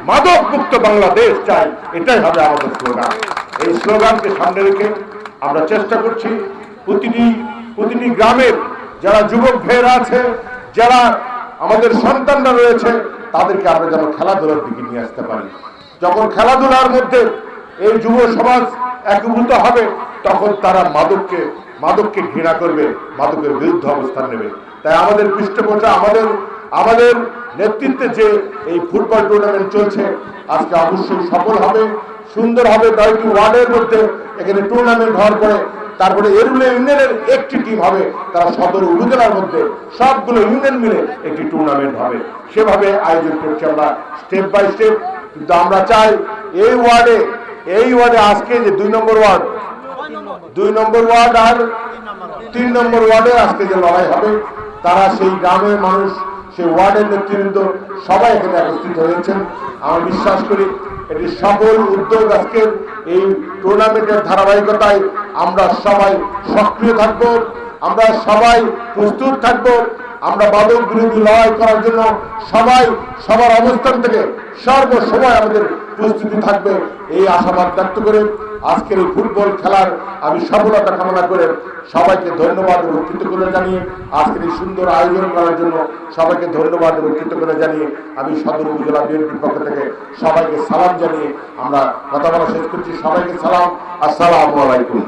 মাদক মুক্ত বাংলাদেশ চাই, এটাই হবে আমাদের স্লোগান। এই স্লোগানকে সামনে রেখে আমরা চেষ্টা করছি প্রতিটি গ্রামের যারা যুবক ভাইয়েরা আছে, যারা আমাদের সন্তানরা রয়েছে, তাদেরকে আমরা যেন খেলাধুলার দিকে নিয়ে আসতে পারি। যখন খেলাধুলার মধ্যে এই যুব সমাজ একীভূত হবে, তখন তারা মাদককে ঘৃণা করবে, মাদকের বিরুদ্ধে অবস্থান নেবে। তাই আমাদের পৃষ্ঠপোষক আমাদের নেতৃত্বে যে এই ফুটবল টুর্নামেন্ট চলছে, আজকে অবশ্যই সফল হবে, সুন্দর হবে। 9টি ওয়ার্ডের মধ্যে এখানে টুর্নামেন্ট হওয়ার পরে তারপরে এরুলে ইউনিয়নের একটি টিম হবে, তারা সদর উপজেলার মধ্যে সবগুলো ইউনিয়ন মিলে একটি টুর্নামেন্ট হবে। সেভাবে আয়োজন করছি আমরা স্টেপ বাই স্টেপ। কিন্তু আমরা চাই এই ওয়ার্ডে আজকে যে 2 নম্বর ওয়ার্ড আর 3 নম্বর ওয়ার্ডে আজকে যে লড়াই হবে, তারা সেই গ্রামের মানুষ, সেই ওয়ার্ডের নেতৃবৃন্দ সবাই এখানে একত্রিত হয়েছেন। আমি বিশ্বাস করি এটি সফল উদ্যোগ। আজকের এই টুর্নামেন্টের ধারাবাহিকতায় আমরা সবাই সক্রিয় থাকব, আমরা সবাই প্রস্তুত থাকব। আমরা মাদক বিরোধী লড়াই করার জন্য সবাই সবার অবস্থান থেকে সর্বসময় আমাদের প্রস্তুতি থাকবে, এই আশাবাদ ব্যক্ত করে আজকের এই ফুটবল খেলার আমি সফলতা কামনা করে সবাইকে ধন্যবাদ এবং কৃতজ্ঞতা জানিয়ে, আজকের এই সুন্দর আয়োজন করার জন্য সবাইকে ধন্যবাদ এবং কৃতজ্ঞতা জানিয়ে আমি সদর উপজেলা বিএনপির পক্ষ থেকে সবাইকে সালাম জানিয়ে আমরা কথা বলা শেষ করছি। সবাইকে সালাম, আসসালামু আলাইকুম।